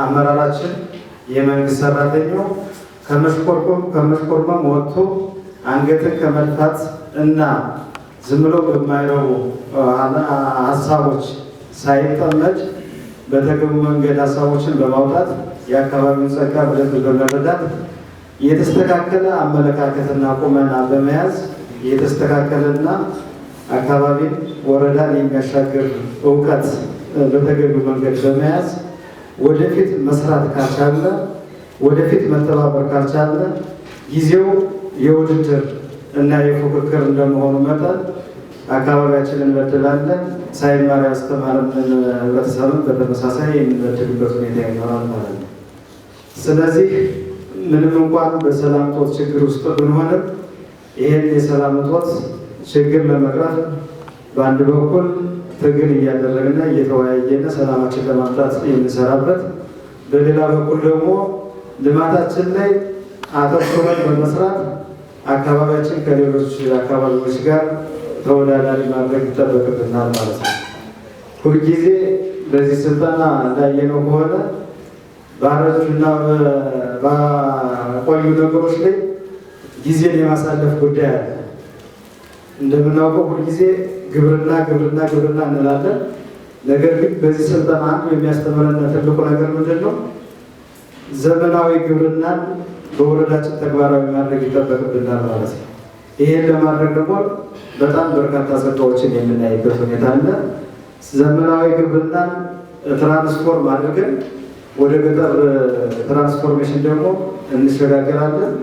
አመራራችን የመንግስት ሰራተኛው ከመሽኮርመም ወጥቶ አንገትን ከመድፋት እና ዝም ብሎ በማይረቡ ሀሳቦች ሳይጠመድ በተገቢው መንገድ ሀሳቦችን በማውጣት የአካባቢውን ጸጋ በደንብ በመረዳት የተስተካከለ አመለካከትና ቁመና በመያዝ የተስተካከለና አካባቢን ወረዳን የሚያሻግር እውቀት በተገቢው መንገድ በመያዝ ወደፊት መስራት ካልቻለ ወደፊት መተባበር ካልቻለ ጊዜው የውድድር እና የፉክክር እንደመሆኑ መጠን አካባቢያችንን እንበድላለን። ሳይማር ያስተማረን ህብረተሰብን በተመሳሳይ የምንበድልበት ሁኔታ ይኖራል ማለት ነው። ስለዚህ ምንም እንኳን በሰላም እጦት ችግር ውስጥ ብንሆንም ይህን የሰላም እጦት ችግር ለመቅረፍ በአንድ በኩል ትግል እያደረግና እየተወያየን ሰላማችን ለማምጣት የምንሰራበት፣ በሌላ በኩል ደግሞ ልማታችን ላይ አተኩረን በመስራት አካባቢያችን ከሌሎች አካባቢዎች ጋር ተወዳዳሪ ማድረግ ይጠበቅብናል ማለት ነው። ሁልጊዜ በዚህ ስልጠና እንዳየነው ከሆነ ባረጁና በቆዩ ነገሮች ላይ ጊዜን የማሳለፍ ጉዳይ አለ። እንደምናውቀው ሁልጊዜ ግብርና እንላለን። ነገር ግን በዚህ ስልጠና አንዱ የሚያስተምረን ትልቁ ነገር ምንድን ነው? ዘመናዊ ግብርናን በወረዳችን ተግባራዊ ማድረግ ይጠበቅብናል ማለት ነው። ይሄን ለማድረግ ደግሞ በጣም በርካታ ጸጋዎችን የምናይበት ሁኔታ አለ። ዘመናዊ ግብርናን ትራንስፎርም አድርገን ወደ ገጠር ትራንስፎርሜሽን ደግሞ እንሸጋገራለን።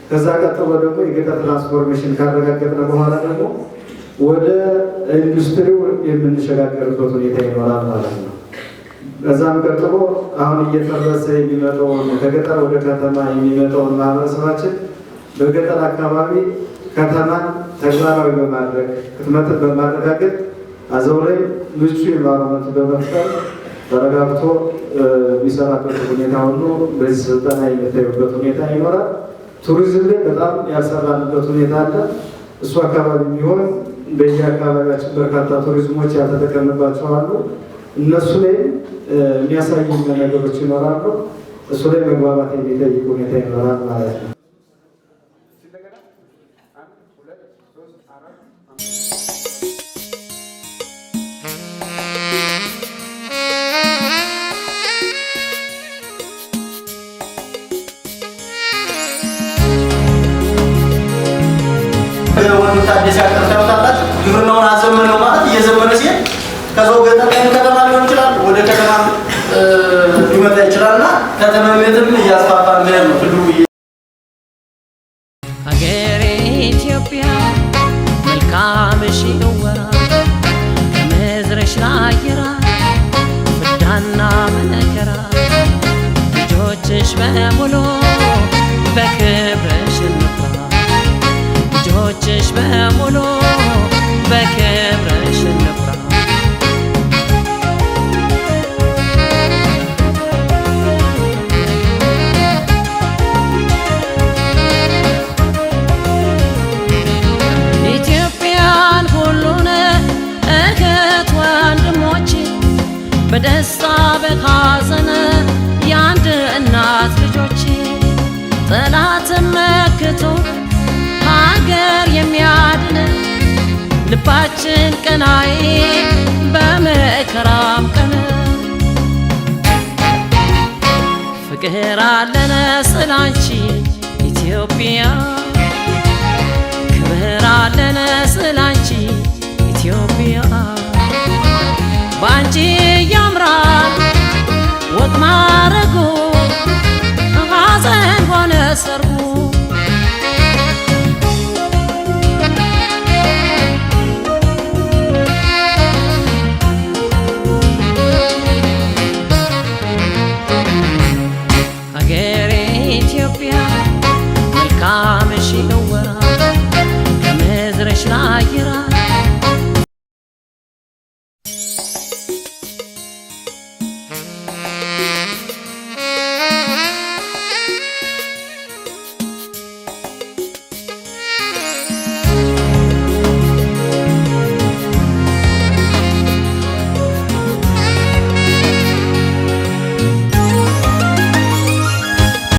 ከዛ ቀጥሎ ደግሞ የገጠር ትራንስፎርሜሽን ካረጋገጥን በኋላ ደግሞ ወደ ኢንዱስትሪው የምንሸጋገርበት ሁኔታ ይኖራል ማለት ነው። ከዛም ቀጥሎ አሁን እየፈረሰ የሚመጣውን ከገጠር ወደ ከተማ የሚመጣውን ማህበረሰባችን በገጠር አካባቢ ከተማን ተግባራዊ በማድረግ ክትመትን በማረጋገጥ አዘው ላይ ምቹ ኢንቫይሮመንት በመፍጠር ተረጋግቶ የሚሰራበት ሁኔታ ሁሉ በዚህ ስልጠና የሚታዩበት ሁኔታ ይኖራል። ቱሪዝም ላይ በጣም ያልሰራንበት ሁኔታ አለ። እሱ አካባቢ ቢሆን በየአካባቢያችን በርካታ ቱሪዝሞች ያልተጠቀምባቸው አሉ። እነሱ ላይ የሚያሳዩ ነገሮች ይኖራሉ። እሱ ላይ መግባባት የሚጠይቅ ሁኔታ ይኖራል ማለት ነው። ታዲያ ያቀርታውታላችሁ ግብርናውን አዘመነው ማለት እየዘመነ ሲል ከዛው ገጠር ላይ ከተማ ሊሆን ይችላል ወደ ከተማ ሊመጣ ይችላልና ከተማነትም እያስፋፋ ነው ሁሉ ሀገሬ ኢትዮጵያ መልካምሽ ይወራ ከምድርሽ ላይ ይራቅ ፍዳና መከራ ልጆችሽ በሙሉ በክብርሽ እንፍራ ልጆችሽ በሙሉ በክብርሽ እንፍራ ኢትዮጵያን ሁሉን እህት ወንድሞች በደስታ በሐዘን የአንድ እናት ልጆች ጠላትን መክቶ ሀገር የሚያድን ልባችን ቀናይ በመከራም ቀን ፍቅር አለን ስላንቺ ኢትዮጵያ ክብር አለን ስላንቺ ኢትዮጵያ ባንቺ ያምራል ወግ